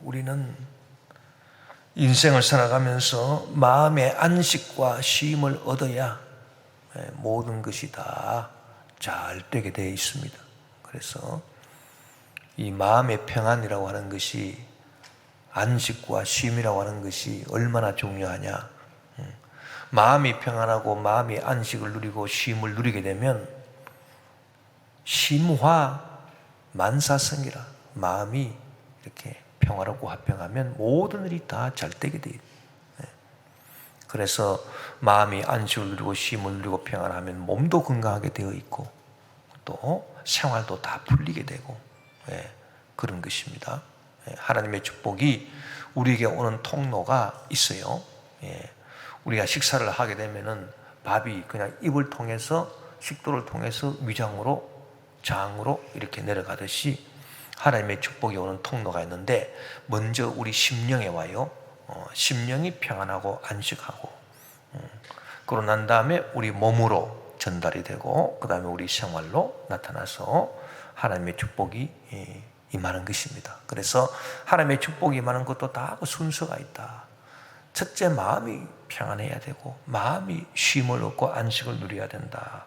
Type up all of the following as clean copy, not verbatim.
우리는 인생을 살아가면서 마음의 안식과 쉼을 얻어야 모든 것이 다 잘 되게 되어 있습니다. 그래서 이 마음의 평안이라고 하는 것이, 안식과 쉼이라고 하는 것이 얼마나 중요하냐. 마음이 평안하고 마음이 안식을 누리고 쉼을 누리게 되면 심화 만사성이라, 마음이 이렇게 평화롭고 화평하면 모든 일이 다 잘 되게 돼요. 그래서 마음이 안식을 누리고 쉼을 누리고 평안하면 몸도 건강하게 되어 있고 또 생활도 다 풀리게 되고 그런 것입니다. 하나님의 축복이 우리에게 오는 통로가 있어요. 우리가 식사를 하게 되면은 밥이 그냥 입을 통해서, 식도를 통해서 위장으로, 장으로 이렇게 내려가듯이 하나님의 축복이 오는 통로가 있는데, 먼저 우리 심령에 와요. 심령이 평안하고 안식하고, 그러고 난 다음에 우리 몸으로 전달이 되고, 그 다음에 우리 생활로 나타나서 하나님의 축복이 임하는 것입니다. 그래서 하나님의 축복이 임하는 것도 다 그 순서가 있다. 첫째, 마음이 평안해야 되고 마음이 쉼을 얻고 안식을 누려야 된다.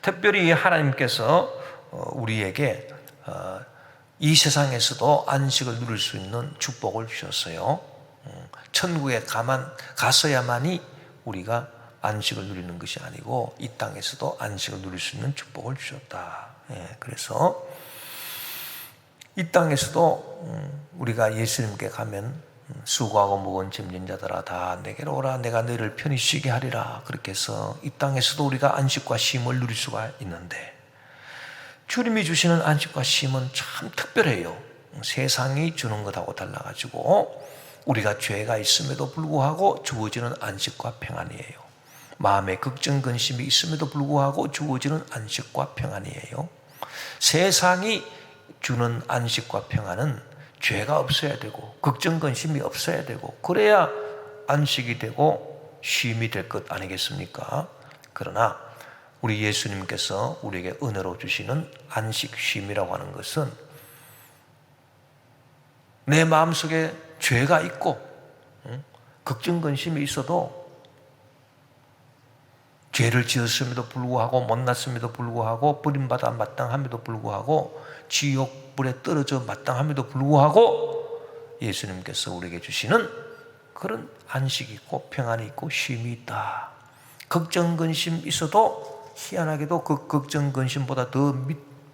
특별히 하나님께서 우리에게 이 세상에서도 안식을 누릴 수 있는 축복을 주셨어요. 천국에 갔어야만이 우리가 안식을 누리는 것이 아니고 이 땅에서도 안식을 누릴 수 있는 축복을 주셨다. 그래서 이 땅에서도 우리가 예수님께 가면 수고하고 무거운 짐진 자들아 다 내게로 오라, 내가 너희를 편히 쉬게 하리라. 그렇게 해서 이 땅에서도 우리가 안식과 쉼을 누릴 수가 있는데, 주님이 주시는 안식과 쉼은 참 특별해요. 세상이 주는 것하고 달라가지고 우리가 죄가 있음에도 불구하고 주어지는 안식과 평안이에요. 마음에 걱정 근심이 있음에도 불구하고 주어지는 안식과 평안이에요. 세상이 주는 안식과 평안은 죄가 없어야 되고 걱정 근심이 없어야 되고 그래야 안식이 되고 쉼이 될 것 아니겠습니까? 그러나 우리 예수님께서 우리에게 은혜로 주시는 안식, 쉼이라고 하는 것은 내 마음속에 죄가 있고 걱정 근심이 있어도, 죄를 지었음에도 불구하고 못났음에도 불구하고 버림받아 마땅함에도 불구하고 지옥불에 떨어져 마땅함에도 불구하고 예수님께서 우리에게 주시는 그런 안식이 있고 평안이 있고 쉼이 있다. 걱정 근심 있어도 희한하게도 그 걱정 근심보다 더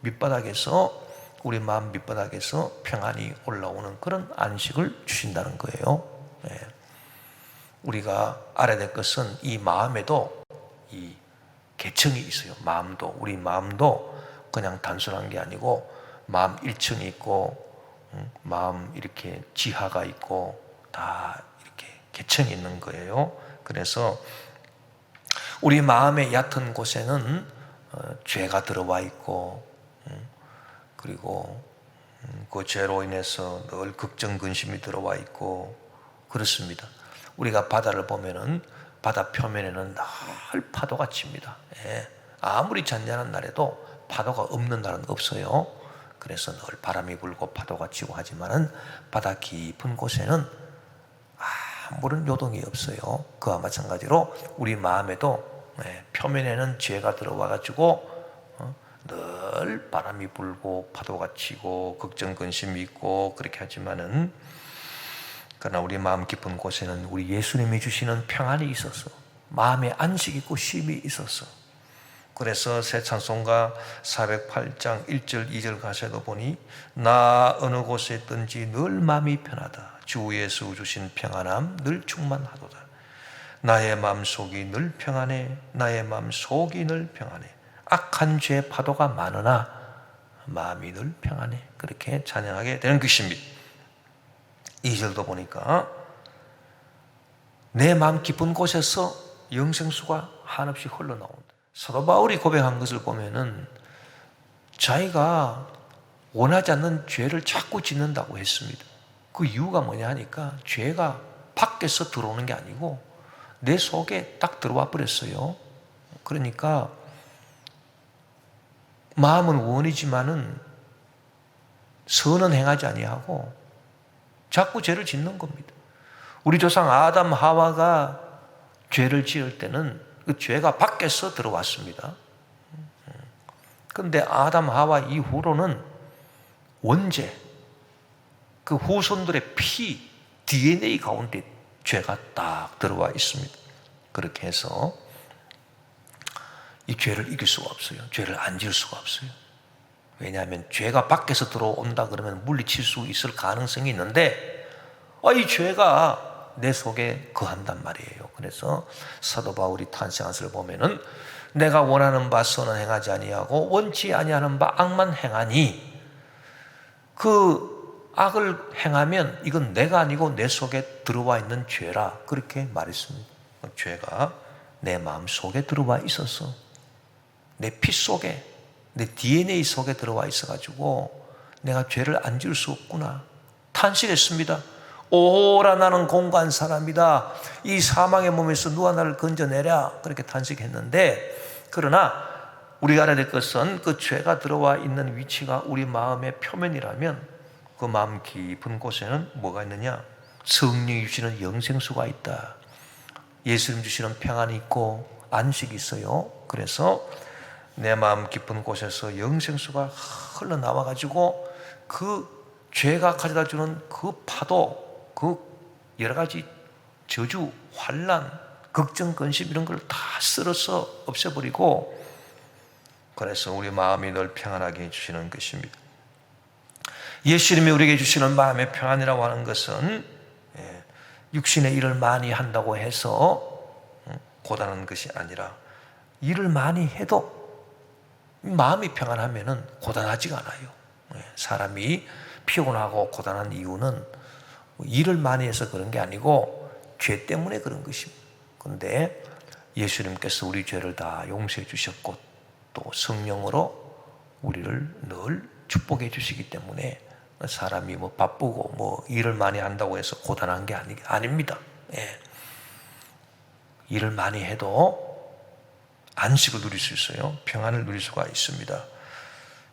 밑바닥에서, 우리 마음 밑바닥에서 평안이 올라오는 그런 안식을 주신다는 거예요. 우리가 알아야 될 것은 이 마음에도 이 계층이 있어요. 마음도, 우리 마음도 그냥 단순한 게 아니고 마음 1층이 있고 마음 이렇게 지하가 있고 다 이렇게 계층이 있는 거예요. 그래서 우리 마음의 얕은 곳에는 죄가 들어와 있고, 그리고 그 죄로 인해서 늘 걱정 근심이 들어와 있고 그렇습니다. 우리가 바다를 보면은 바다 표면에는 늘 파도가 칩니다. 아무리 잔잔한 날에도 파도가 없는 날은 없어요. 그래서 늘 바람이 불고 파도가 치고 하지만은 바다 깊은 곳에는 아무런 요동이 없어요. 그와 마찬가지로 우리 마음에도 표면에는 죄가 들어와 가지고 늘 바람이 불고 파도가 치고 걱정 근심이 있고 그렇게 하지만은, 그러나 우리 마음 깊은 곳에는 우리 예수님이 주시는 평안이 있어서 마음에 안식이 있고 쉼이 있어서, 그래서 새 찬송가 408장 1절 2절 가사에도 보니 나 어느 곳에 있든지 늘 마음이 편하다. 주 예수 주신 평안함 늘 충만하도다. 나의 마음속이 늘 평안해. 나의 마음속이 늘 평안해. 악한 죄 파도가 많으나 마음이 늘 평안해. 그렇게 찬양하게 되는 것입니다. 2절도 보니까 내 마음 깊은 곳에서 영생수가 한없이 흘러나온다. 사도 바울이 고백한 것을 보면은 자기가 원하지 않는 죄를 자꾸 짓는다고 했습니다. 그 이유가 뭐냐 하니까 죄가 밖에서 들어오는 게 아니고 내 속에 딱 들어와 버렸어요. 그러니까 마음은 원이지만은 선은 행하지 아니하고 자꾸 죄를 짓는 겁니다. 우리 조상 아담 하와가 죄를 지을 때는 그 죄가 밖에서 들어왔습니다. 그런데 아담 하와 이후로는 원죄, 그 후손들의 피, DNA 가운데 죄가 딱 들어와 있습니다. 그렇게 해서 이 죄를 이길 수가 없어요. 죄를 안 지을 수가 없어요. 왜냐하면 죄가 밖에서 들어온다 그러면 물리칠 수 있을 가능성이 있는데 이 죄가 내 속에 거한단 말이에요. 그래서 사도 바울이 탄생한 것을 보면은 내가 원하는 바 선은 행하지 아니하고 원치 아니하는 바 악만 행하니, 그 악을 행하면 이건 내가 아니고 내 속에 들어와 있는 죄라, 그렇게 말했습니다. 죄가 내 마음 속에 들어와 있어서, 내 피 속에, 내 DNA 속에 들어와 있어가지고 내가 죄를 안 지을 수 없구나 탄식했습니다. 오라 나는 공고한 사람이다. 이 사망의 몸에서 누가 나를 건져내랴. 그렇게 탄식했는데, 그러나 우리가 알아야 될 것은 그 죄가 들어와 있는 위치가 우리 마음의 표면이라면 그 마음 깊은 곳에는 뭐가 있느냐? 성령이 주시는 영생수가 있다. 예수님 주시는 평안이 있고 안식이 있어요. 그래서 내 마음 깊은 곳에서 영생수가 흘러나와가지고 그 죄가 가져다 주는 그 파도, 그 여러 가지 저주, 환난, 걱정, 근심 이런 걸 다 쓸어서 없애버리고, 그래서 우리 마음이 늘 평안하게 해주시는 것입니다. 예수님이 우리에게 주시는 마음의 평안이라고 하는 것은 육신의 일을 많이 한다고 해서 고단한 것이 아니라, 일을 많이 해도 마음이 평안하면 고단하지가 않아요. 사람이 피곤하고 고단한 이유는 일을 많이 해서 그런 게 아니고 죄 때문에 그런 것입니다. 그런데 예수님께서 우리 죄를 다 용서해 주셨고 또 성령으로 우리를 늘 축복해 주시기 때문에 사람이 뭐 바쁘고 뭐 일을 많이 한다고 해서 고단한 게 아닙니다. 일을 많이 해도 안식을 누릴 수 있어요. 평안을 누릴 수가 있습니다.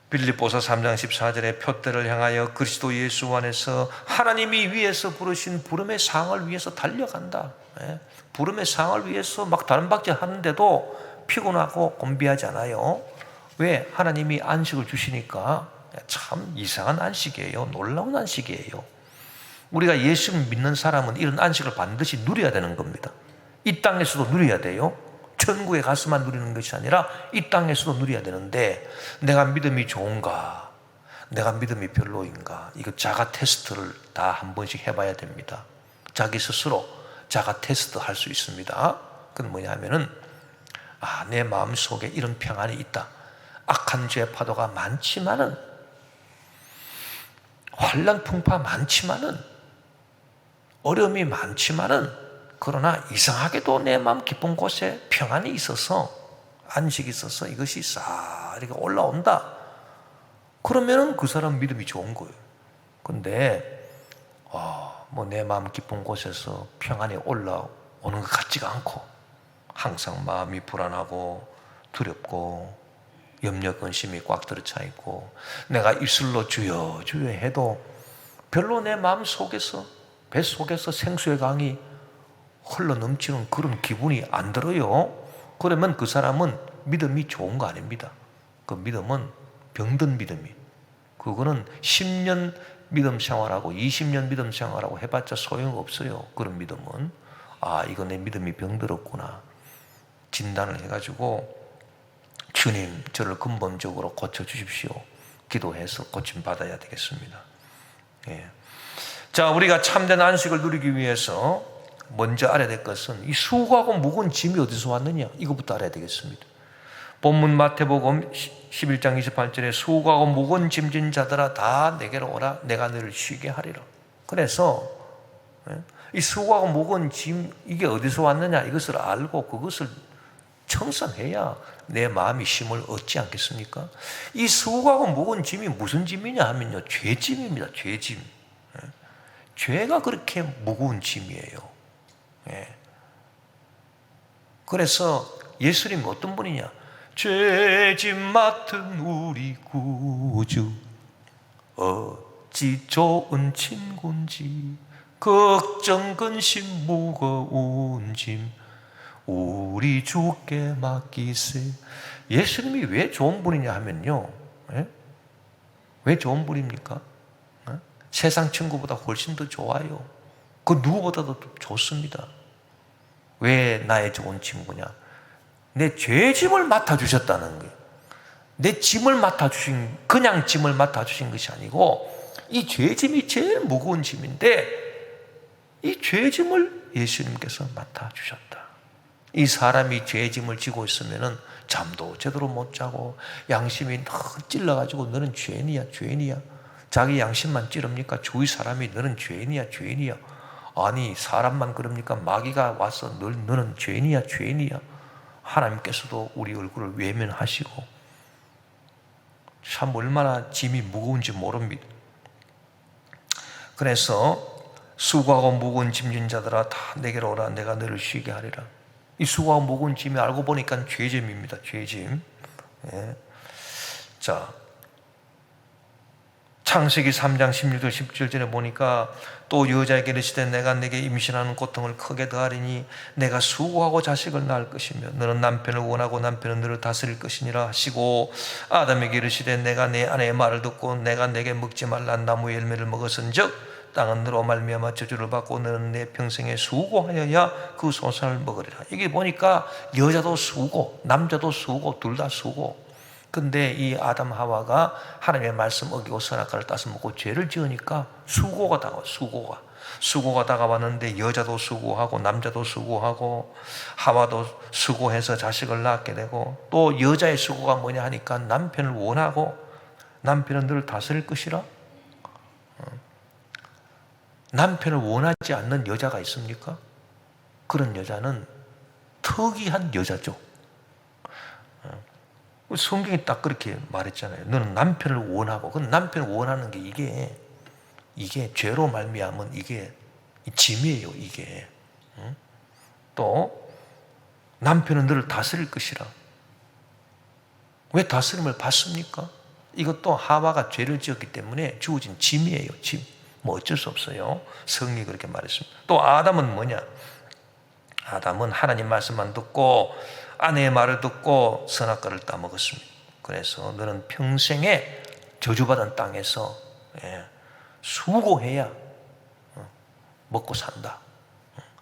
빌립보서 3장 14절에 표대를 향하여 그리스도 예수 안에서 하나님이 위에서 부르신 부름의 상을 위해서 달려간다. 부름의 상을 위해서 막 다른 박질 하는데도 피곤하고 곤비하지 않아요. 왜? 하나님이 안식을 주시니까. 참 이상한 안식이에요. 놀라운 안식이에요. 우리가 예수를 믿는 사람은 이런 안식을 반드시 누려야 되는 겁니다. 이 땅에서도 누려야 돼요. 천국에 가서만 누리는 것이 아니라 이 땅에서도 누려야 되는데, 내가 믿음이 좋은가, 내가 믿음이 별로인가, 이거 자가 테스트를 다 한 번씩 해봐야 됩니다. 자기 스스로 자가 테스트 할 수 있습니다. 그건 뭐냐 하면은, 내 마음 속에 이런 평안이 있다. 악한 죄 파도가 많지만은, 환난 풍파 많지만은, 어려움이 많지만은, 그러나 이상하게도 내 마음 깊은 곳에 평안이 있어서, 안식이 있어서 이것이 싹 이렇게 올라온다. 그러면은 그 사람 믿음이 좋은 거예요. 근데 뭐 내 마음 깊은 곳에서 평안이 올라오는 것 같지가 않고 항상 마음이 불안하고 두렵고 염려 근심이 꽉 들어차 있고, 내가 입술로 주여 주여 해도 별로 내 마음 속에서, 뱃속에서 생수의 강이 흘러 넘치는 그런 기분이 안 들어요. 그러면 그 사람은 믿음이 좋은 거 아닙니다. 그 믿음은 병든 믿음이, 그거는 10년 믿음 생활하고 20년 믿음 생활하고 해봤자 소용없어요. 그런 믿음은 이거 내 믿음이 병들었구나 진단을 해가지고, 주님 저를 근본적으로 고쳐주십시오, 기도해서 고침 받아야 되겠습니다. 자, 우리가 참된 안식을 누리기 위해서 먼저 알아야 될 것은 이 수고하고 무거운 짐이 어디서 왔느냐, 이것부터 알아야 되겠습니다. 본문 마태복음 11장 28절에 수고하고 무거운 짐진 자들아 다 내게로 오라, 내가 너를 쉬게 하리라. 그래서 이 수고하고 무거운 짐, 이게 어디서 왔느냐, 이것을 알고 그것을 청산해야 내 마음이 힘을 얻지 않겠습니까? 이 수고하고 무거운 짐이 무슨 짐이냐 하면요, 죄짐입니다. 죄짐. 죄가 그렇게 무거운 짐이에요. 그래서 예수님이 어떤 분이냐, 죄짐 맡은 우리 구주 어찌 좋은 친구인지 걱정 근심 무거운 짐 우리 주께 맡기세. 예수님이 왜 좋은 분이냐 하면요, 왜 좋은 분입니까? 세상 친구보다 훨씬 더 좋아요. 그 누구보다도 좋습니다. 왜 나의 좋은 친구냐? 내 죄짐을 맡아주셨다는 거예요. 내 짐을 맡아주신, 그냥 짐을 맡아주신 것이 아니고 이 죄짐이 제일 무거운 짐인데 이 죄짐을 예수님께서 맡아주셨다. 이 사람이 죄짐을 지고 있으면은 잠도 제대로 못 자고 양심이 막 찔러가지고 너는 죄인이야, 죄인이야. 자기 양심만 찌릅니까? 주위 사람이 너는 죄인이야, 죄인이야. 아니 사람만 그럽니까? 마귀가 와서 너는 죄인이야, 죄인이야. 하나님께서도 우리 얼굴을 외면하시고 참 얼마나 짐이 무거운지 모릅니다. 그래서 수고하고 무거운 짐진 자들아 다 내게로 오라 내가 너를 쉬게 하리라. 이 수고하고 무거운 짐이 알고 보니까 죄짐입니다. 죄짐. 예. 자, 창세기 3장 16절 17절에 보니까 또 여자에게 이르시되 내가 내게 임신하는 고통을 크게 더하리니 내가 수고하고 자식을 낳을 것이며 너는 남편을 원하고 남편은 너를 다스릴 것이니라 하시고 아담에게 이르시되 내가 내 아내의 말을 듣고 내가 내게 먹지 말란 나무의 열매를 먹었은즉 땅은 너로 말미암아 저주를 받고 너는 내 평생에 수고하여야 그 소산을 먹으리라. 이게 보니까 여자도 수고 남자도 수고 둘 다 수고. 근데 이 아담 하와가 하나님의 말씀 어기고 선악과를 따서 먹고 죄를 지으니까 수고가 다가와. 수고가 다가왔는데 여자도 수고하고 남자도 수고하고 하와도 수고해서 자식을 낳게 되고 또 여자의 수고가 뭐냐 하니까 남편을 원하고 남편은 너를 다스릴 것이라. 남편을 원하지 않는 여자가 있습니까? 그런 여자는 특이한 여자죠. 성경이 딱 그렇게 말했잖아요. 너는 남편을 원하고. 그 남편을 원하는 게 이게 죄로 말미암은 이게 짐이에요. 이게. 또 남편은 너를 다스릴 것이라. 왜 다스림을 받습니까? 이것도 하와가 죄를 지었기 때문에 주어진 짐이에요. 짐. 뭐 어쩔 수 없어요. 성경이 그렇게 말했습니다. 또 아담은 뭐냐? 아담은 하나님 말씀만 듣고 아내의 말을 듣고 선악과를 따먹었습니다. 그래서 너는 평생에 저주받은 땅에서 수고해야 먹고 산다.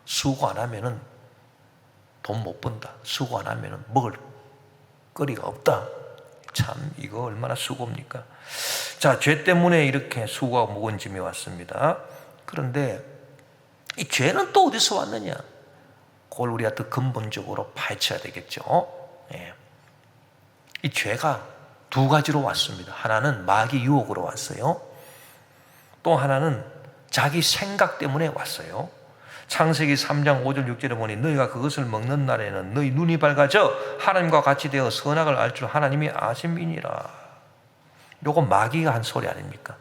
수고 안 하면은 돈 못 번다. 수고 안 하면은 먹을 거리가 없다. 참 이거 얼마나 수고입니까? 자, 죄 때문에 이렇게 수고하고 무거운 짐이 왔습니다. 그런데 이 죄는 또 어디서 왔느냐? 그걸 우리가 더 근본적으로 파헤쳐야 되겠죠. 이 죄가 두 가지로 왔습니다. 하나는 마귀 유혹으로 왔어요. 또 하나는 자기 생각 때문에 왔어요. 창세기 3장 5절 6절에 보니 너희가 그것을 먹는 날에는 너희 눈이 밝아져 하나님과 같이 되어 선악을 알 줄 하나님이 아심이니라. 요거 마귀가 한 소리 아닙니까?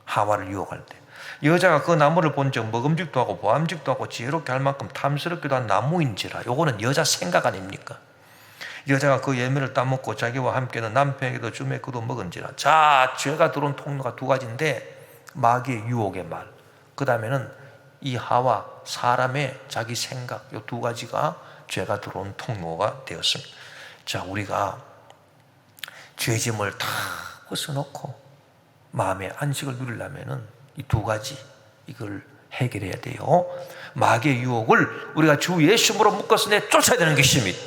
하와를 유혹할 때 여자가 그 나무를 본즉 먹음직도 하고 보암직도 하고 지혜롭게 할 만큼 탐스럽기도 한 나무인지라. 요거는 여자 생각 아닙니까? 여자가 그 열매를 따먹고 자기와 함께는 남편에게도 주매 그도 먹은지라. 자, 죄가 들어온 통로가 두 가지인데 마귀의 유혹의 말, 그 다음에는 이 하와 사람의 자기 생각, 요 두 가지가 죄가 들어온 통로가 되었습니다. 자, 우리가 죄짐을 다 벗어놓고 마음의 안식을 누리려면은 이 두 가지 이걸 해결해야 돼요. 마귀의 유혹을 우리가 주 예수님으로 묶어서 쫓아야 되는 것입니다.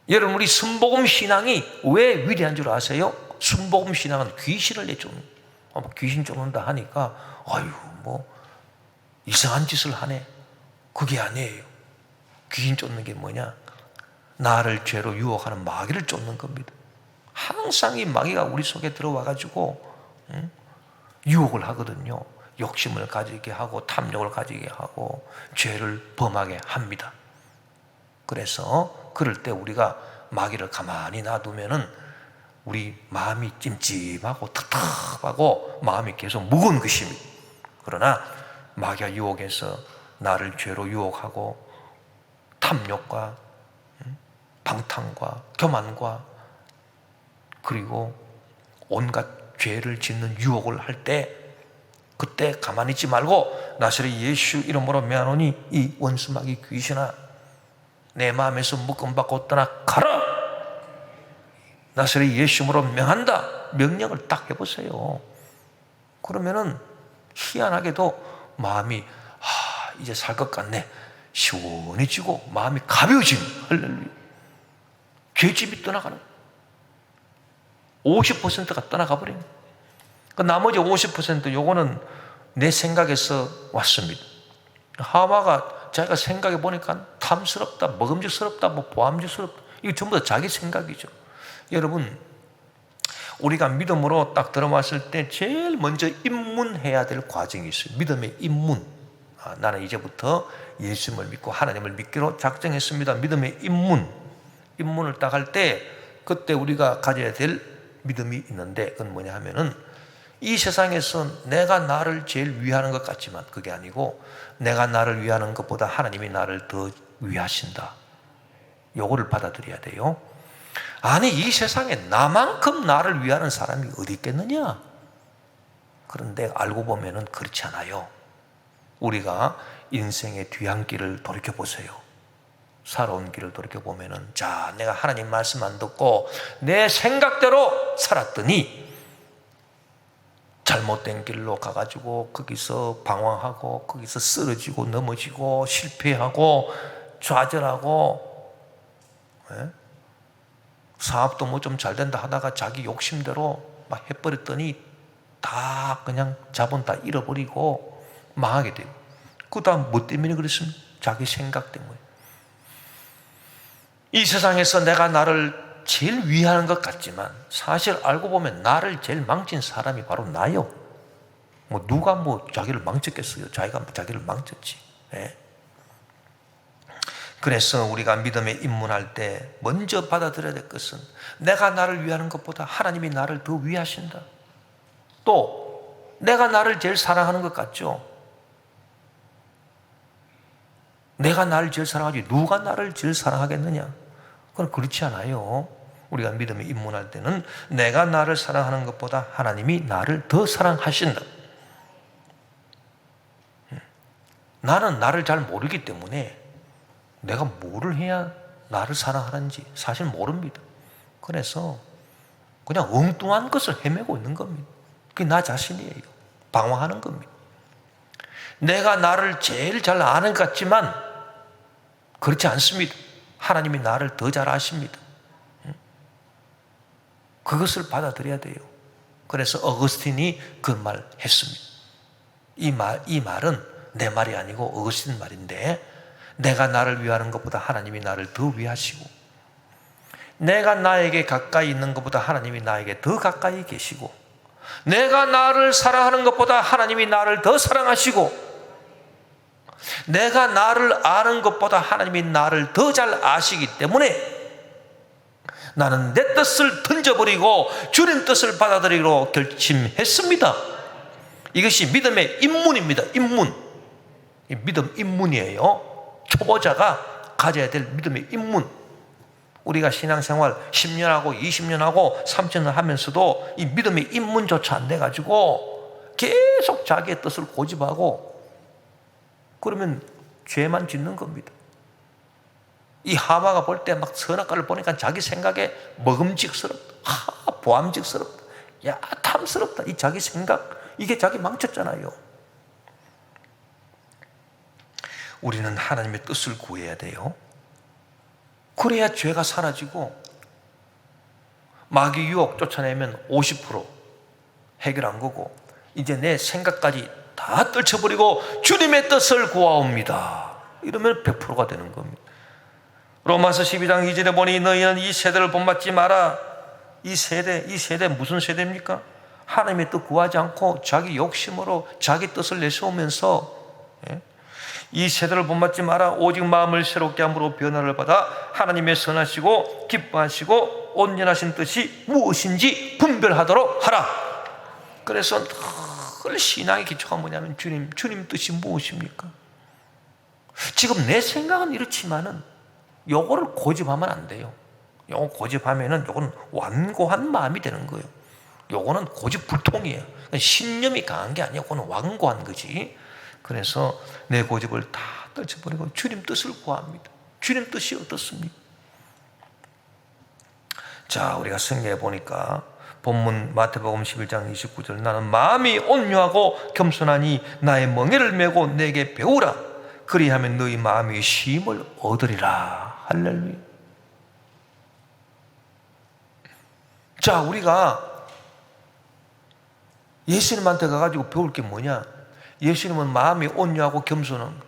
여러분, 우리 순복음 신앙이 왜 위대한 줄 아세요? 순복음 신앙은 귀신을 내쫓는, 귀신 쫓는다 하니까 아유 뭐 이상한 짓을 하네. 그게 아니에요. 귀신 쫓는 게 뭐냐? 나를 죄로 유혹하는 마귀를 쫓는 겁니다. 항상 이 마귀가 우리 속에 들어와 가지고 유혹을 하거든요. 욕심을 가지게 하고 탐욕을 가지게 하고 죄를 범하게 합니다. 그래서 그럴 때 우리가 마귀를 가만히 놔두면은 우리 마음이 찜찜하고 텁텁하고 마음이 계속 무거운 것입니다. 그러나 마귀가 유혹해서 나를 죄로 유혹하고 탐욕과 방탕과 교만과 그리고 온갖 죄를 짓는 유혹을 할 때 그때 가만히 있지 말고 나사렛 예수 이름으로 명하노니 이 원수마귀 귀신아 내 마음에서 묶음받고 떠나가라. 나사렛 예수 이름으로 명한다. 명령을 딱 해보세요. 그러면은 희한하게도 마음이 이제 살 것 같네. 시원해지고 마음이 가벼워지는. 할렐루야. 죄집이 떠나가는 50%가 떠나가 버리는. 그 나머지 50% 요거는 내 생각에서 왔습니다. 하와가 자기가 생각해 보니까 탐스럽다, 먹음직스럽다, 보암직스럽다. 이거 전부 다 자기 생각이죠. 여러분, 우리가 믿음으로 딱 들어왔을 때 제일 먼저 입문해야 될 과정이 있어요. 믿음의 입문. 나는 이제부터 예수님을 믿고 하나님을 믿기로 작정했습니다. 믿음의 입문을 딱 할 때 그때 우리가 가져야 될 믿음이 있는데 그건 뭐냐 하면은 이 세상에서 내가 나를 제일 위하는 것 같지만 그게 아니고 내가 나를 위하는 것보다 하나님이 나를 더 위하신다. 요거를 받아들여야 돼요. 아니 이 세상에 나만큼 나를 위하는 사람이 어디 있겠느냐? 그런데 알고 보면은 그렇지 않아요. 우리가 인생의 뒤안길을 돌이켜보세요. 살아온 길을 돌이켜보면은 자, 내가 하나님 말씀 안 듣고 내 생각대로 살았더니 잘못된 길로 가가지고 거기서 방황하고 거기서 쓰러지고 넘어지고 실패하고 좌절하고 사업도 뭐 좀 잘 된다 하다가 자기 욕심대로 막 해버렸더니 다 그냥 자본 다 잃어버리고 망하게 돼요. 그 다음 뭐 때문에 그랬습니까? 자기 생각 때문에. 이 세상에서 내가 나를 제일 위하는 것 같지만 사실 알고 보면 나를 제일 망친 사람이 바로 나요. 뭐 누가 뭐 자기를 망쳤겠어요? 자기가 자기를 망쳤지. 네. 그래서 우리가 믿음에 입문할 때 먼저 받아들여야 될 것은 내가 나를 위하는 것보다 하나님이 나를 더 위하신다. 또 내가 나를 제일 사랑하는 것 같죠? 내가 나를 제일 사랑하지 누가 나를 제일 사랑하겠느냐? 그건 그렇지 않아요. 우리가 믿음에 입문할 때는 내가 나를 사랑하는 것보다 하나님이 나를 더 사랑하신다. 나는 나를 잘 모르기 때문에 내가 뭐를 해야 나를 사랑하는지 사실 모릅니다. 그래서 그냥 엉뚱한 것을 헤매고 있는 겁니다. 그게 나 자신이에요. 방황하는 겁니다. 내가 나를 제일 잘 아는 것 같지만 그렇지 않습니다. 하나님이 나를 더 잘 아십니다. 그것을 받아들여야 돼요. 그래서 어거스틴이 그 말 했습니다. 이 말은 내 말이 아니고 어거스틴 말인데 내가 나를 위하는 것보다 하나님이 나를 더 위하시고 내가 나에게 가까이 있는 것보다 하나님이 나에게 더 가까이 계시고 내가 나를 사랑하는 것보다 하나님이 나를 더 사랑하시고 내가 나를 아는 것보다 하나님이 나를 더 잘 아시기 때문에 나는 내 뜻을 던져버리고 주님 뜻을 받아들이기로 결심했습니다. 이것이 믿음의 입문입니다. 믿음 입문이에요. 초보자가 가져야 될 믿음의 입문. 우리가 신앙생활 10년하고 20년하고 30년 하면서도 이 믿음의 입문조차 안 돼가지고 계속 자기의 뜻을 고집하고 그러면 죄만 짓는 겁니다. 이 하와가 볼 때 막 선악과를 보니까 자기 생각에 먹음직스럽다, 보암직스럽다, 야 탐스럽다. 이 자기 생각 이게 자기 망쳤잖아요. 우리는 하나님의 뜻을 구해야 돼요. 그래야 죄가 사라지고 마귀 유혹 쫓아내면 50% 해결한 거고 이제 내 생각까지 다 떨쳐버리고 주님의 뜻을 구하옵니다. 이러면 100%가 되는 겁니다. 로마서 12장 2절에 보니 너희는 이 세대를 본받지 마라. 이 세대 무슨 세대입니까? 하나님의 뜻 구하지 않고 자기 욕심으로 자기 뜻을 내세우면서 이 세대를 본받지 마라. 오직 마음을 새롭게 함으로 변화를 받아 하나님의 선하시고 기뻐하시고 온전하신 뜻이 무엇인지 분별하도록 하라. 그래서 늘 신앙의 기초가 뭐냐면 주님 뜻이 무엇입니까? 지금 내 생각은 이렇지만은 요거를 고집하면 안 돼요. 요거 고집하면은 요건 완고한 마음이 되는 거예요. 요거는 고집불통이에요. 신념이 강한 게 아니야. 그거는 완고한 거지. 그래서 내 고집을 다 떨쳐버리고 주님 뜻을 구합니다. 주님 뜻이 어떻습니까? 자, 우리가 성경에 보니까 본문 마태복음 11장 29절, 나는 마음이 온유하고 겸손하니 나의 멍에를 메고 내게 배우라. 그리하면 너희 마음이 쉼을 얻으리라. 할렐루야. 자, 우리가 예수님한테 가가지고 배울 게 뭐냐? 예수님은 마음이 온유하고 겸손하다.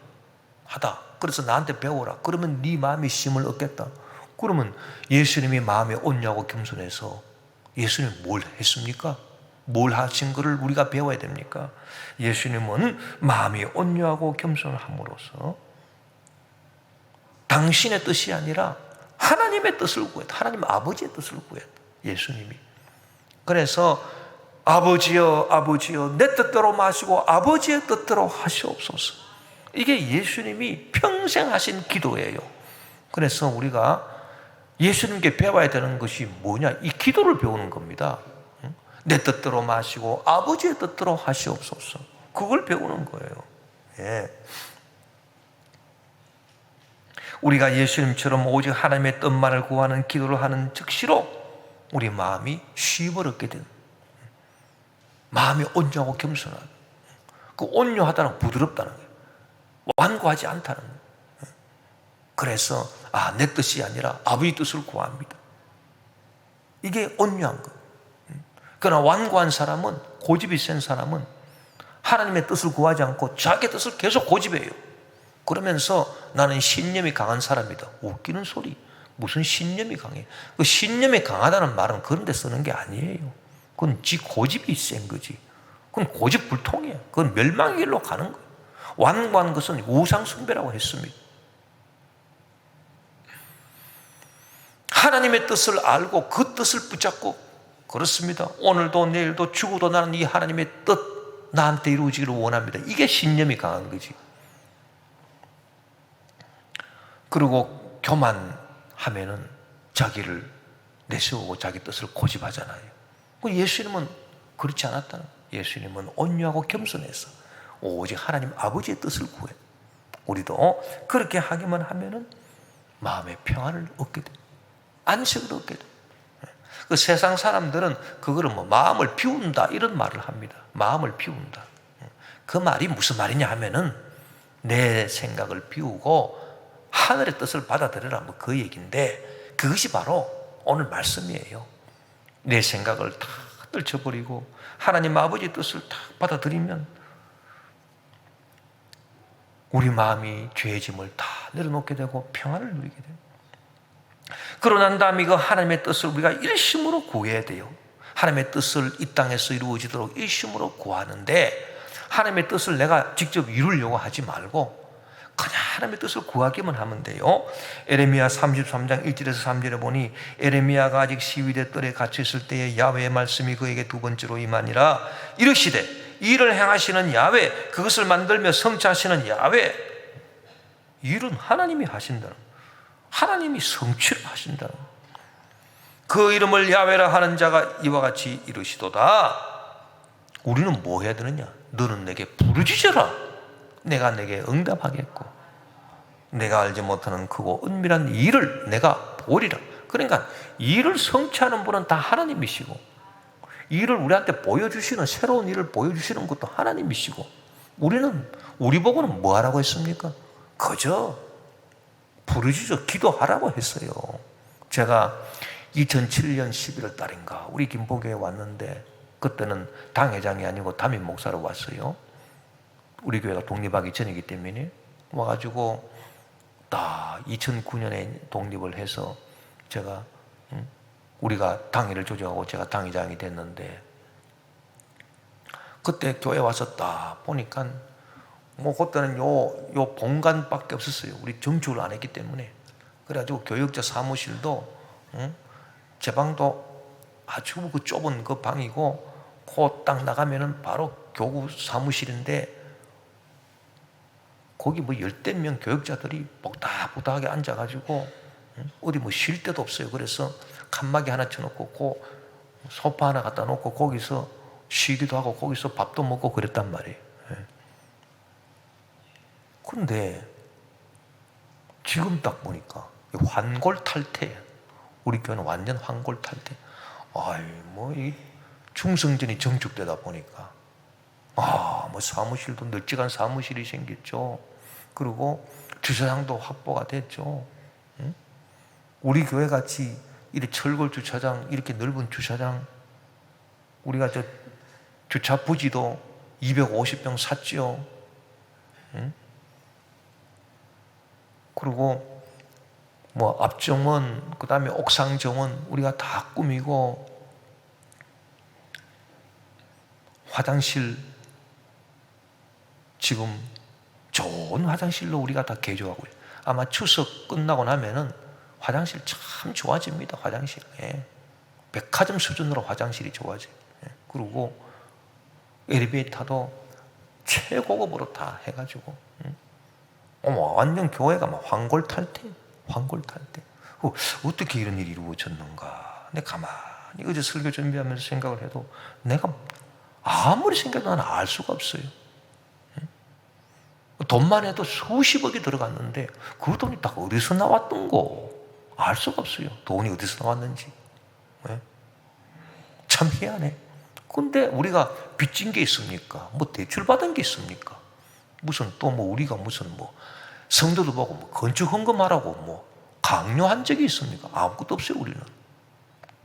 그래서 나한테 배워라. 그러면 네 마음이 쉼을 얻겠다. 그러면 예수님이 마음이 온유하고 겸손해서 예수님이 뭘 했습니까? 뭘 하신 것을 우리가 배워야 됩니까? 예수님은 마음이 온유하고 겸손함으로써 당신의 뜻이 아니라 하나님의 뜻을 구했다. 하나님 아버지의 뜻을 구했다. 예수님이. 그래서 아버지여, 아버지여, 내 뜻대로 마시고 아버지의 뜻대로 하시옵소서. 이게 예수님이 평생 하신 기도예요. 그래서 우리가 예수님께 배워야 되는 것이 뭐냐? 이 기도를 배우는 겁니다. 내 뜻대로 마시고 아버지의 뜻대로 하시옵소서. 그걸 배우는 거예요. 예. 우리가 예수님처럼 오직 하나님의 뜻만을 구하는 기도를 하는 즉시로 우리 마음이 쉼을 얻게 됩니다. 마음이 온유하고 겸손하다. 그 온유하다는 건 부드럽다는 거예요. 완고하지 않다는 거예요. 그래서 내 뜻이 아니라 아버지 뜻을 구합니다. 이게 온유한 거예요. 그러나 완고한 사람은, 고집이 센 사람은 하나님의 뜻을 구하지 않고 자기 뜻을 계속 고집해요. 그러면서 나는 신념이 강한 사람이다. 웃기는 소리. 무슨 신념이 강해? 그 신념이 강하다는 말은 그런 데 쓰는 게 아니에요. 그건 지 고집이 센 거지. 그건 고집불통이야. 그건 멸망의 길로 가는 거예요. 완고한 것은 우상숭배라고 했습니다. 하나님의 뜻을 알고 그 뜻을 붙잡고, 그렇습니다. 오늘도 내일도 죽어도 나는 이 하나님의 뜻 나한테 이루어지기를 원합니다. 이게 신념이 강한 거지. 그리고 교만하면은 자기를 내세우고 자기 뜻을 고집하잖아요. 예수님은 그렇지 않았다는 거예요. 예수님은 온유하고 겸손해서 오직 하나님 아버지의 뜻을 구해. 우리도 그렇게 하기만 하면은 마음의 평안을 얻게 돼. 안식을 얻게 돼. 그 세상 사람들은 그거를 마음을 비운다 이런 말을 합니다. 마음을 비운다. 그 말이 무슨 말이냐 하면은 내 생각을 비우고 하늘의 뜻을 받아들여라, 그 얘기인데, 그것이 바로 오늘 말씀이에요. 내 생각을 다 떨쳐버리고 하나님 아버지의 뜻을 다 받아들이면 우리 마음이 죄의 짐을 다 내려놓게 되고 평안을 누리게 돼요. 그러고 난 다음에 그 하나님의 뜻을 우리가 일심으로 구해야 돼요. 하나님의 뜻을 이 땅에서 이루어지도록 일심으로 구하는데, 하나님의 뜻을 내가 직접 이루려고 하지 말고 그냥 하나님의 뜻을 구하기만 하면 돼요. 에레미야 33장 1절에서 3절에 보니, 에레미야가 아직 시위대 뜰에 갇혀있을 때에 야훼의 말씀이 그에게 두 번째로 임하니라. 이르시되, 일을 행하시는 야훼, 그것을 만들며 성취하시는 야훼. 일은 하나님이 하신다는, 하나님이 성취를 하신다는, 그 이름을 야훼라 하는 자가 이와 같이 이르시도다. 우리는 뭐 해야 되느냐? 너는 내게 부르짖어라. 내가 내게 응답하겠고 내가 알지 못하는 크고 은밀한 일을 내가 보리라. 그러니까 일을 성취하는 분은 다 하나님이시고, 일을 우리한테 보여주시는, 새로운 일을 보여주시는 것도 하나님이시고, 우리는, 우리 보고는 뭐 하라고 했습니까? 그저 부르짖어 기도하라고 했어요. 제가 2007년 11월 달인가 우리 김포교에 왔는데, 그때는 당회장이 아니고 담임 목사로 왔어요. 우리 교회가 독립하기 전이기 때문에 와가지고 딱 2009년에 독립을 해서 제가, 우리가 당회를 조정하고 제가 당회장이 됐는데, 그때 교회 와서 딱 보니까 그때는 요 본관밖에 없었어요. 우리 정축을 안 했기 때문에. 그래가지고 교육자 사무실도, 제 방도 아주 그 좁은 그 방이고, 그 딱 나가면은 바로 교구 사무실인데, 거기 10대 명 교육자들이 복닥복닥하게 앉아가지고 어디 쉴 데도 없어요. 그래서 칸막이 하나 쳐놓고 소파 하나 갖다 놓고 거기서 쉬기도 하고 거기서 밥도 먹고 그랬단 말이에요. 그런데 지금 딱 보니까 환골탈태, 우리 교회는 완전 환골탈태. 이 중성전이 정축되다 보니까 뭐 사무실도 널찍한 사무실이 생겼죠. 그리고 주차장도 확보가 됐죠. 우리 교회 같이 이렇게 철골 주차장, 이렇게 넓은 주차장, 우리가 저 주차 부지도 250평 샀죠. 그리고 뭐 앞정원, 그 다음에 옥상 정원 우리가 다 꾸미고, 화장실 지금 좋은 화장실로 우리가 다 개조하고 있어요. 아마 추석 끝나고 나면은 화장실 참 좋아집니다. 화장실. 백화점 수준으로 화장실이 좋아져요. 그리고 엘리베이터도 최고급으로 다 해가지고, 완전 교회가 막 황골탈태. 어떻게 이런 일이 이루어졌는가? 내가 가만히 어제 설교 준비하면서 생각을 해도 내가 아무리 생각해도 나는 알 수가 없어요. 돈만 해도 수십억이 들어갔는데 그 돈이 딱 어디서 나왔던 거 알 수가 없어요. 돈이 어디서 나왔는지. 참 희한해. 근데 우리가 빚진 게 있습니까? 뭐 대출 받은 게 있습니까? 무슨 또 뭐 우리가 무슨 뭐 성도들 보고 뭐 건축 헌금하라고 뭐 강요한 적이 있습니까? 아무것도 없어요, 우리는.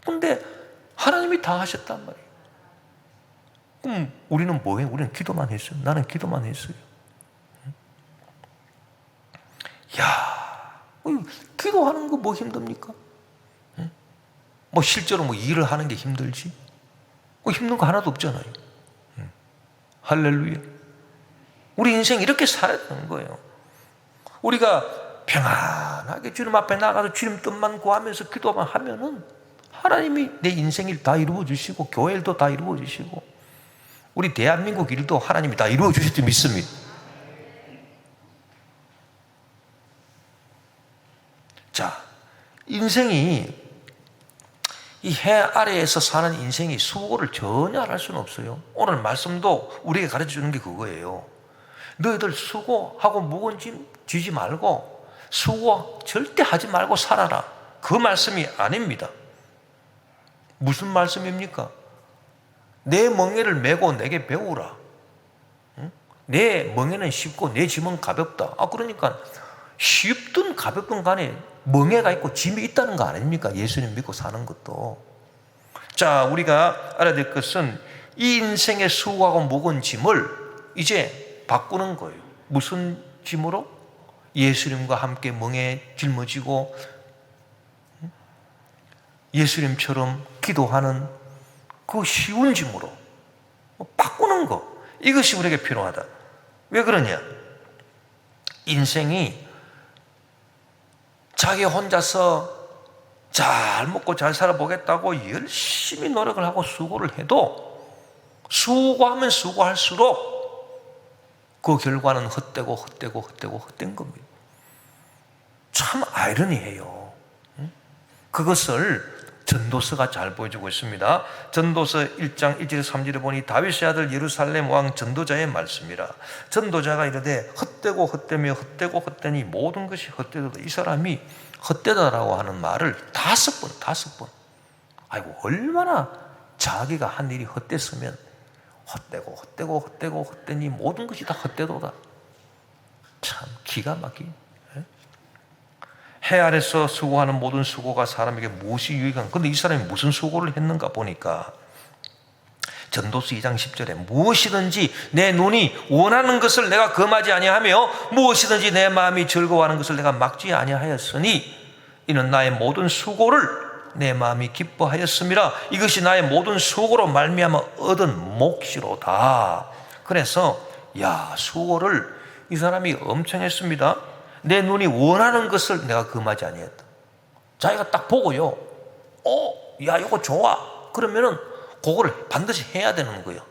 근데 하나님이 다 하셨단 말이에요. 그럼 우리는 뭐해? 우리는 기도만 했어요. 나는 기도만 했어요. 기도하는 거 뭐 힘듭니까? 뭐 실제로 뭐 일을 하는 게 힘들지? 힘든 거 하나도 없잖아요. 할렐루야. 우리 인생 이렇게 살아야 되는 거예요. 우리가 평안하게 주님 앞에 나가서 주님 뜻만 구하면서 기도만 하면은 하나님이 내 인생 일 다 이루어 주시고, 교회 일도 다 이루어 주시고, 우리 대한민국 일도 하나님이 다 이루어 주실 줄 믿습니다. 자, 인생이 이 해 아래에서 사는 인생이 수고를 전혀 안 할 수는 없어요. 오늘 말씀도 우리에게 가르쳐 주는 게 그거예요. 너희들 수고하고 무거운 짐 지지 말고 수고 절대 하지 말고 살아라. 그 말씀이 아닙니다. 무슨 말씀입니까? 내 멍에를 메고 내게 배우라. 내 멍에는 쉽고 내 짐은 가볍다. 그러니까 쉽든 가볍든 간에 멍에가 있고 짐이 있다는 거 아닙니까? 예수님 믿고 사는 것도. 자, 우리가 알아야 될 것은 이 인생의 수고하고 무거운 짐을 이제 바꾸는 거예요. 무슨 짐으로? 예수님과 함께 멍에 짊어지고 예수님처럼 기도하는 그 쉬운 짐으로 바꾸는 거. 이것이 우리에게 필요하다. 왜 그러냐? 인생이 자기 혼자서 잘 먹고 잘 살아보겠다고 열심히 노력을 하고 수고를 해도 수고하면 수고할수록 그 결과는 헛된 겁니다. 참 아이러니해요. 그것을 전도서가 잘 보여주고 있습니다. 전도서 1장 1절 3절에 보니 다윗의 아들 예루살렘 왕 전도자의 말씀이라. 전도자가 이르되 헛되며 헛되니 모든 것이 헛되도다. 이 사람이 헛되다라고 하는 말을 5번. 아이고, 얼마나 자기가 한 일이 헛됐으면 헛되니 모든 것이 다 헛되도다. 참 기가 막히게. 해 아래서 수고하는 모든 수고가 사람에게 무엇이 유익한? 근데 이 사람이 무슨 수고를 했는가 보니까 전도서 2장 10절에 무엇이든지 내 눈이 원하는 것을 내가 금하지 아니하며 무엇이든지 내 마음이 즐거워하는 것을 내가 막지 아니하였으니 이는 나의 모든 수고를 내 마음이 기뻐하였음이라. 이것이 나의 모든 수고로 말미암아 얻은 몫이로다. 그래서 수고를 이 사람이 엄청 했습니다. 내 눈이 원하는 것을 내가 금하지 아니했다. 자기가 딱 보고요, 이거 좋아. 그러면은 그거를 반드시 해야 되는 거예요.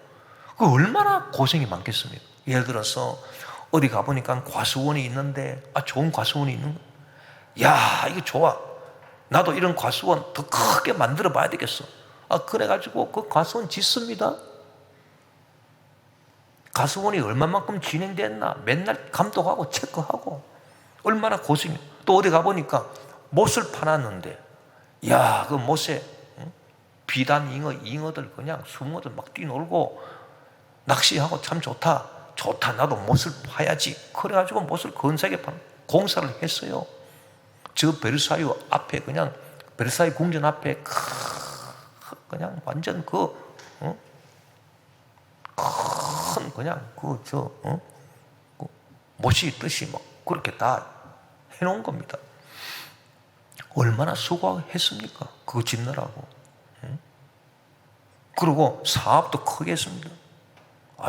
그 얼마나 고생이 많겠습니까? 예를 들어서 어디 가보니까 과수원이 있는데 좋은 과수원이 있는 거야. 이거 좋아. 나도 이런 과수원 더 크게 만들어 봐야 되겠어. 그래가지고 그 가수원 짓습니다. 가수원이 얼마만큼 진행됐나 맨날 감독하고 체크하고 얼마나 고생이. 또 어디 가보니까 못을 파놨는데, 야, 그 못에 비단 잉어들 그냥 숭어들 막 뛰놀고 낚시하고 참 좋다. 나도 못을 파야지. 그래가지고 못을 건사하게 파는 공사를 했어요. 저 베르사유 앞에 그냥 베르사유 궁전 앞에 그냥 완전 큰 그냥 못이 있듯이 막 그렇게 다 해놓은 겁니다. 얼마나 수고했습니까? 그거 짓느라고. 그리고 사업도 크게 했습니다.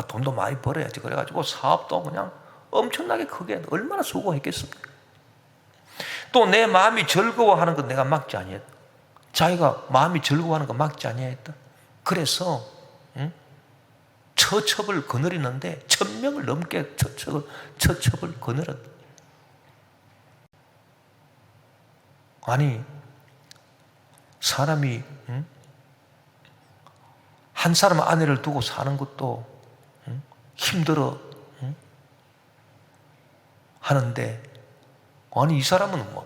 돈도 많이 벌어야지. 그래가지고 사업도 그냥 엄청나게 크게 얼마나 수고했겠습니까? 또 내 마음이 즐거워하는 건 내가 막지 아니했다. 자기가 마음이 즐거워하는 거 막지 아니했다. 그래서 처첩을 거느리는데 1000명을 넘게 처첩을 거느렸다. 아니, 사람이 한 사람 아내를 두고 사는 것도 힘들어 하는데, 아니 이 사람은 뭐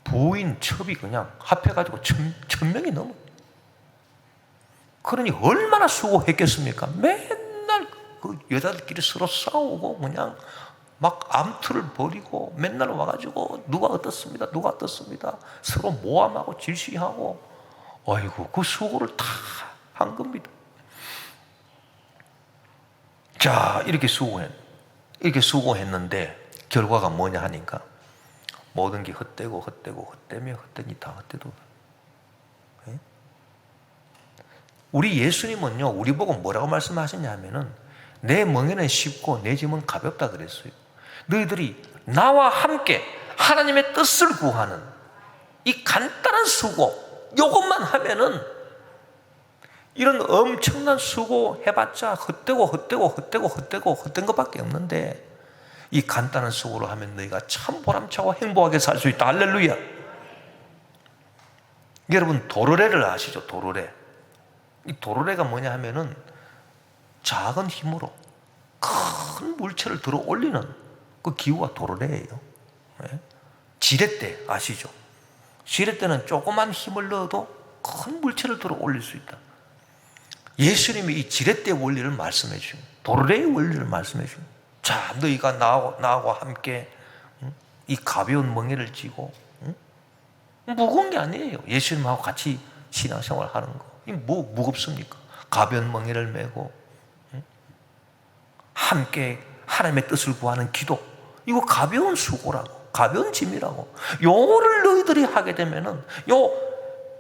부인 첩이 그냥 합해가지고 1000명이 넘어. 그러니 얼마나 수고했겠습니까? 맨날 그 여자들끼리 서로 싸우고 그냥 막 암투를 벌이고 맨날 와가지고 누가 어떻습니다 서로 모함하고 질시하고, 아이고 그 수고를 다 한 겁니다. 자, 이렇게 수고했는데 결과가 뭐냐 하니까 모든 게 헛되고 헛되니 다 헛되도. 우리 예수님은요, 우리 보고 뭐라고 말씀하셨냐 하면은 내 멍에는 쉽고 내 짐은 가볍다 그랬어요. 너희들이 나와 함께 하나님의 뜻을 구하는 이 간단한 수고, 이것만 하면은 이런 엄청난 수고 해봤자 헛된 것밖에 없는데, 이 간단한 수고로 하면 너희가 참 보람차고 행복하게 살 수 있다. 할렐루야. 여러분 도르래를 아시죠? 도르래. 이 도르래가 뭐냐 하면은 작은 힘으로 큰 물체를 들어 올리는 그 기구가 도르래예요. 지렛대 아시죠? 지렛대는 조그만 힘을 넣어도 큰 물체를 들어 올릴 수 있다. 예수님이 이 지렛대 원리를 말씀해 주십니다. 도르래의 원리를 말씀해 주십니다. 자, 너희가 나하고 함께 이 가벼운 멍에를 쥐고, 무거운 게 아니에요. 예수님하고 같이 신앙생활 하는 거. 이 뭐 무겁습니까? 가벼운 멍에를 메고 함께 하나님의 뜻을 구하는 기도, 이거 가벼운 수고라고, 가벼운 짐이라고. 요거를 너희들이 하게 되면은 요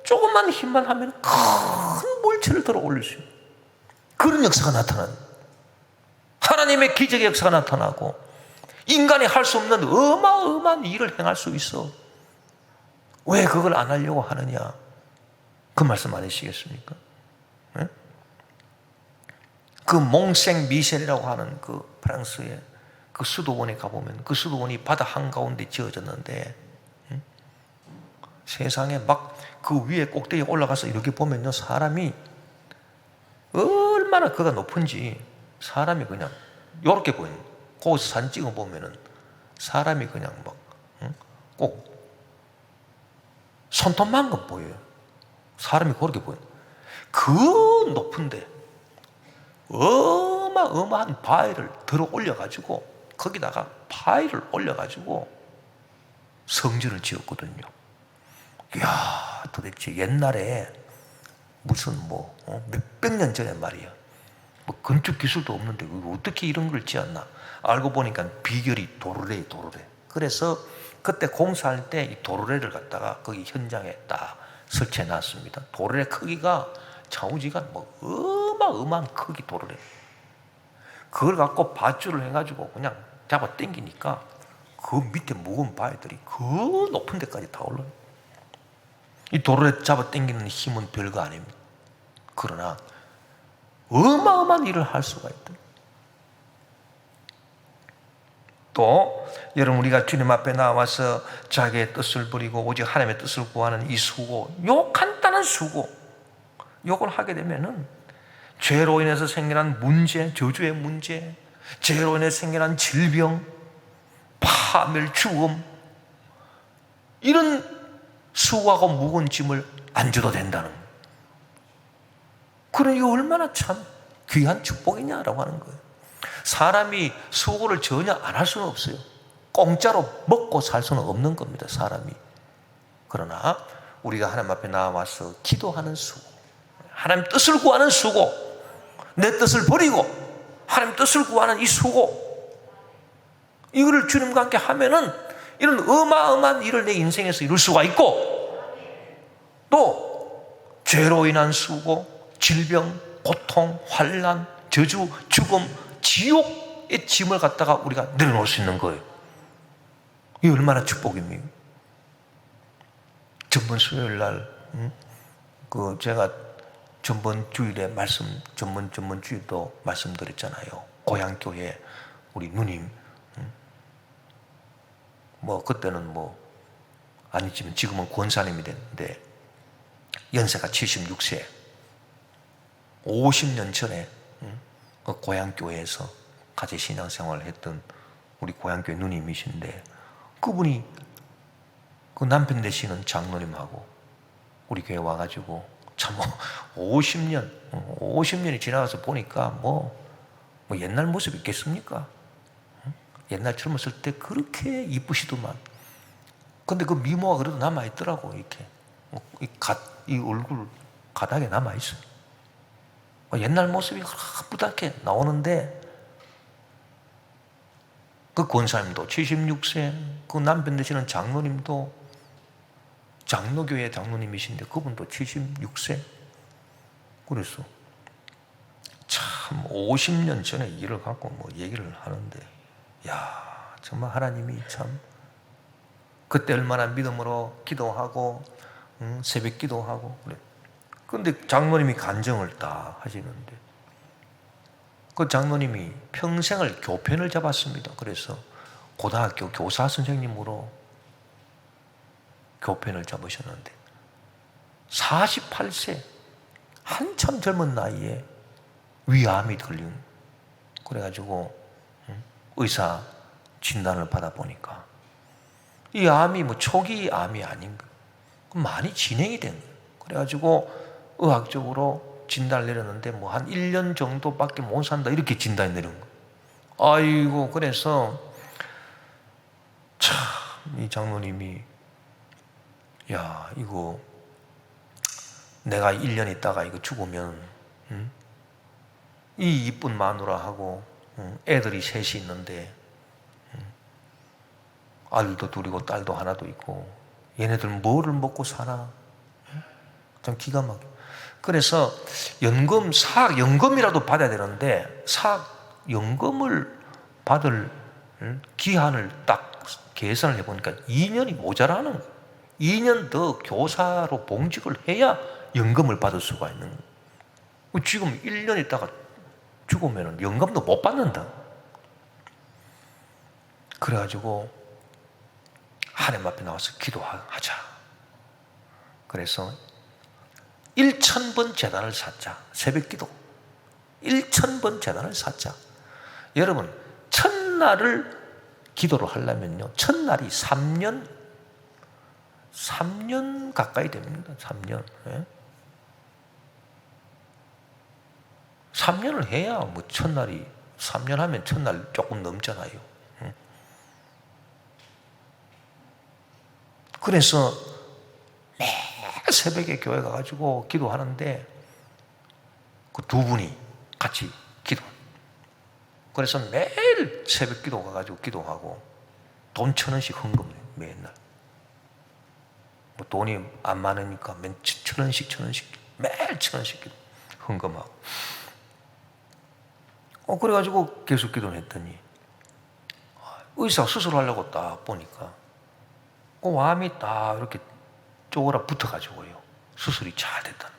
조금만 힘만 하면 큰 물체를 들어 올릴 수 있는 그런 역사가 나타나는, 하나님의 기적의 역사가 나타나고 인간이 할 수 없는 어마어마한 일을 행할 수 있어. 왜 그걸 안 하려고 하느냐? 그 말씀 아니시겠습니까? 네? 그 몽생 미셸이라고 하는 그 프랑스의 그 수도원에 가보면 그 수도원이 바다 한가운데 지어졌는데, 세상에 막 그 위에 꼭대기에 올라가서 이렇게 보면요, 사람이 얼마나 그가 높은지 사람이 그냥 요렇게 보이는, 거기서 사진 찍어 보면은 사람이 그냥 막 꼭 손톱만큼 보여요. 사람이 그렇게 보여요. 그 높은데 어마어마한 바위를 들어 올려가지고, 거기다가 바위를 올려가지고 성전을 지었거든요. 이야, 도대체 옛날에 무슨 몇백 년 전에 말이야, 뭐 건축 기술도 없는데 어떻게 이런 걸 지었나? 알고 보니까 비결이 도르래. 그래서 그때 공사할 때 이 도르래를 갖다가 거기 현장에 딱 설치해 놨습니다. 도르래 크기가 좌우지가 뭐 어마어마한 크기 도르래. 그걸 갖고 밧줄을 해가지고 그냥 잡아 당기니까 그 밑에 무거운 바위들이 그 높은 데까지 다 올라요. 이 도르래 잡아 당기는 힘은 별거 아닙니다. 그러나 어마어마한 일을 할 수가 있다. 또 여러분, 우리가 주님 앞에 나와서 자기의 뜻을 버리고 오직 하나님의 뜻을 구하는 이 수고, 요 간단한 수고, 요걸 하게 되면은 죄로 인해서 생겨난 문제, 저주의 문제, 죄로 인해서 생겨난 질병, 파멸, 죽음, 이런 수고하고 무거운 짐을 안 줘도 된다는 거예요. 그러니 얼마나 참 귀한 축복이냐라고 하는 거예요. 사람이 수고를 전혀 안 할 수는 없어요. 공짜로 먹고 살 수는 없는 겁니다, 사람이. 그러나 우리가 하나님 앞에 나와서 기도하는 수고, 하나님 뜻을 구하는 수고, 내 뜻을 버리고 하나님 뜻을 구하는 이 수고, 이거를 주님과 함께 하면은 이런 어마어마한 일을 내 인생에서 이룰 수가 있고, 또 죄로 인한 수고, 질병, 고통, 환난, 저주, 죽음, 지옥의 짐을 갖다가 우리가 내려놓을 수 있는 거예요. 이게 얼마나 축복입니까? 전번 수요일 날, 제가 전번 주일에 전번 주일도 말씀드렸잖아요. 고향교회 우리 누님, 그때는 아니지만 지금은 권사님이 됐는데 연세가 76세, 50년 전에 그 고향교회에서 같이 신앙생활을 했던 우리 고향교회 누님이신데, 그분이 그 남편 되시는 장로님하고 우리 교회 와가지고 참 50년이 지나가서 보니까 옛날 모습 있겠습니까? 옛날 젊었을 때 그렇게 이쁘시더만. 근데 그 미모가 그래도 남아있더라고. 이렇게 이 얼굴 가닥에 남아있어요. 옛날 모습이 뿌옇게 나오는데, 그 권사님도 76세, 그 남편 되시는 장로님도 장로교회 장로님이신데 그분도 76세. 그래서 참 50년 전에 일을 갖고 얘기를 하는데, 야, 정말 하나님이 참 그때 얼마나 믿음으로 기도하고 새벽 기도하고 그래. 근데 장로님이 간증을 딱 하시는데, 그 장로님이 평생을 교편을 잡았습니다. 그래서 고등학교 교사 선생님으로 교편을 잡으셨는데 48세 한참 젊은 나이에 위암이 걸린, 그래가지고 의사 진단을 받아보니까 이 암이 초기 암이 아닌 거예요. 많이 진행이 된 거예요. 그래가지고 의학적으로 진단을 내렸는데 한 1년 정도밖에 못 산다, 이렇게 진단이 내린 거예요. 아이고, 그래서 참 이 장로님이, 야, 이거 내가 1년 있다가 이거 죽으면 이 이쁜 마누라하고 애들이 셋이 있는데 아들도 둘이고 딸도 하나도 있고 얘네들 뭐를 먹고 사나? 참 기가 막혀. 그래서 사학연금이라도 받아야 되는데 사학연금을 받을 기한을 딱 계산을 해보니까 2년이 모자라는 거예요. 2년 더 교사로 봉직을 해야 연금을 받을 수가 있는 거예요. 지금 1년 있다가 죽으면 연금도 못 받는다. 그래가지고 하나님 앞에 나와서 기도하자. 그래서 1000번 제단을 샀자. 새벽 기도 1000번 제단을 샀자. 여러분, 첫날을 기도를 하려면요, 첫날이 3년 가까이 됩니다. 3년. 예? 3년을 해야 첫날이, 3년 하면 첫날 조금 넘잖아요. 그래서 매일 새벽에 교회 가가지고 기도하는데 그 두 분이 같이 기도. 그래서 매일 새벽 기도 가가지고 기도하고 돈 1,000원씩 헌금해요. 매일. 돈이 안 많으니까 맨 1,000원씩 매일 1,000원씩 기도 헌금하고. 그래가지고 계속 기도를 했더니 의사 수술하려고 딱 보니까 그 암이 딱 이렇게 쪼그라 붙어가지고요, 수술이 잘 됐다.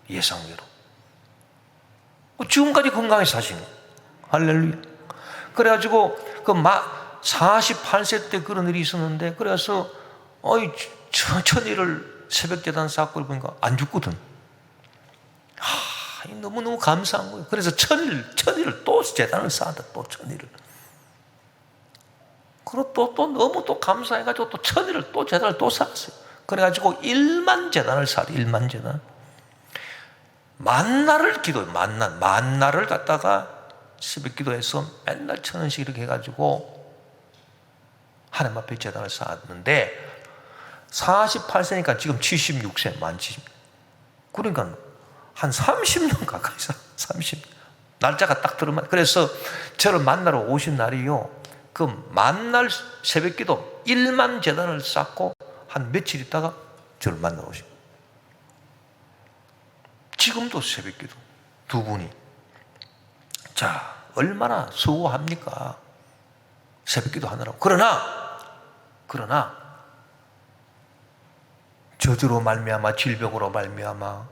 예상대로. 지금까지 건강히 사시네. 할렐루야. 그래가지고 48세 때 그런 일이 있었는데, 그래서 천일을 새벽 재단 쌓고 보니까 안 죽거든. 너무너무 감사한 거예요. 그래서 천일을 또 제단을 쌓았다. 또 천일을. 그리고 또 너무 또 감사해가지고 또 천일을 또 제단을 또 쌓았어요. 그래가지고 1만 제단을 쌓았어요. 1만 제단. 만날을 기도해요. 만날을 갖다가 새벽 기도해서 맨날 1,000원씩 이렇게 해가지고 하나님 앞에 제단을 쌓았는데 48세니까 지금 76세, 만 70. 그러니까 한 30년 가까이 30. 날짜가 딱 들어만. 그래서 저를 만나러 오신 날이요. 그 만날 새벽 기도 1만 제단을 쌓고 한 며칠 있다가 저를 만나러 오십니다. 지금도 새벽 기도 두 분이. 자, 얼마나 수고합니까? 새벽 기도 하느라고. 그러나 저주로 말미암아 질병으로 말미암아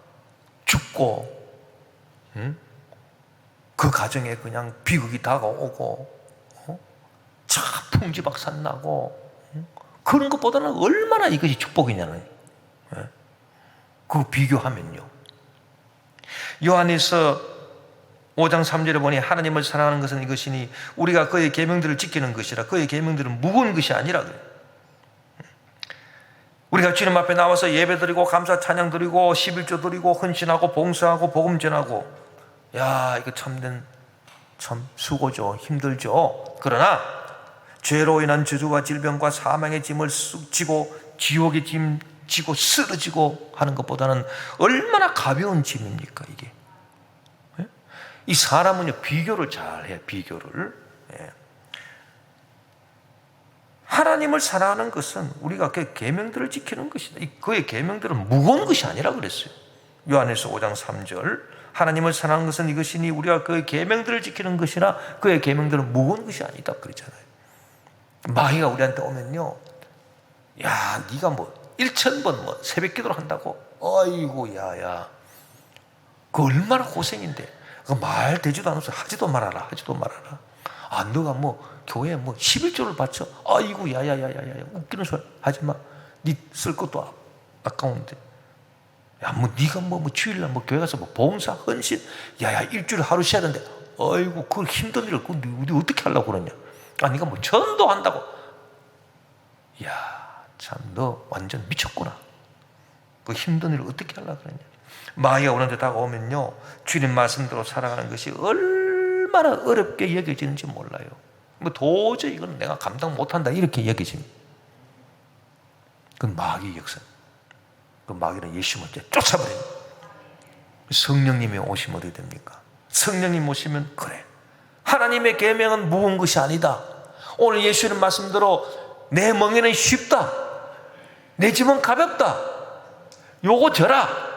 죽고, 그 가정에 그냥 비극이 다가오고, 차 풍지박산 나고, 그런 것보다는 얼마나 이것이 축복이냐는, 그 비교하면요. 요한에서 5장 3절에 보니 하나님을 사랑하는 것은 이것이니 우리가 그의 계명들을 지키는 것이라. 그의 계명들은 무거운 것이 아니라 그래요. 우리가 주님 앞에 나와서 예배 드리고 감사 찬양 드리고 11조 드리고 헌신하고 봉사하고 복음 전하고, 야, 이거 참 수고죠. 힘들죠. 그러나 죄로 인한 저주와 질병과 사망의 짐을 쑥 지고 지옥의 짐 지고 쓰러지고 하는 것보다는 얼마나 가벼운 짐입니까 이게. 이 사람은요, 비교를 잘해요. 비교를. 하나님을 사랑하는 것은 우리가 그의 계명들을 지키는 것이다. 그의 계명들은 무거운 것이 아니라 그랬어요. 요한에서 5장 3절. 하나님을 사랑하는 것은 이것이니 우리가 그의 계명들을 지키는 것이나 그의 계명들은 무거운 것이 아니다 그랬잖아요. 마귀가 우리한테 오면요, 야, 네가 뭐 1,000번 새벽 기도를 한다고? 아이고, 야야, 그 얼마나 고생인데. 그 말 되지도 않아서 하지도 말아라. 아, 너가 뭐 교회에 뭐 11조를 바쳐? 아이고, 야야야야야, 웃기는 소리 하지 마. 네 쓸 것도 아까운데. 야, 뭐 네가 뭐 주일날 뭐 교회 가서 뭐 봉사 헌신, 야야, 일주일에 하루 쉬어야 되는데, 아이고, 그 힘든 일을 우리 어떻게 하려고 그러냐? 아, 네가 뭐 전도한다고? 야, 참 너 완전 미쳤구나. 그 힘든 일을 어떻게 하려고 그러냐? 마귀가 오는데 다가오면요, 주님 말씀대로 살아가는 것이 얼마나 어렵게 여겨지는지 몰라요. 뭐 도저히 이건 내가 감당 못한다 이렇게 여겨집니다. 그건 마귀의 역사. 그 마귀는 예수님을 쫓아버립니다. 성령님이 오시면 어떻게 됩니까? 성령님 오시면, 그래, 하나님의 계명은 무거운 것이 아니다. 오늘 예수님 말씀대로 내 멍에는 쉽다, 내 짐은 가볍다, 요거 져라.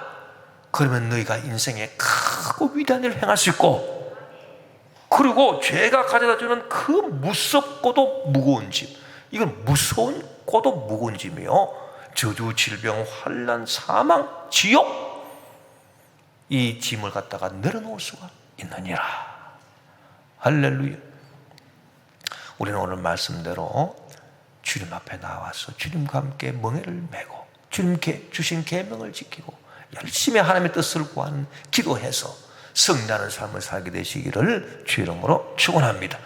그러면 너희가 인생에 크고 위대한 일을 행할 수 있고, 그리고 죄가 가져다주는 그 무섭고도 무거운 짐, 이건 무서운고도 무거운 짐이요, 저주, 질병, 환난, 사망, 지옥, 이 짐을 갖다가 내려놓을 수가 있느니라. 할렐루야. 우리는 오늘 말씀대로 주님 앞에 나와서 주님과 함께 멍에를 메고 주님께 주신 계명을 지키고 열심히 하나님의 뜻을 구하는, 기도해서 승리하는 삶을 살게 되시기를 주 이름으로 축원합니다.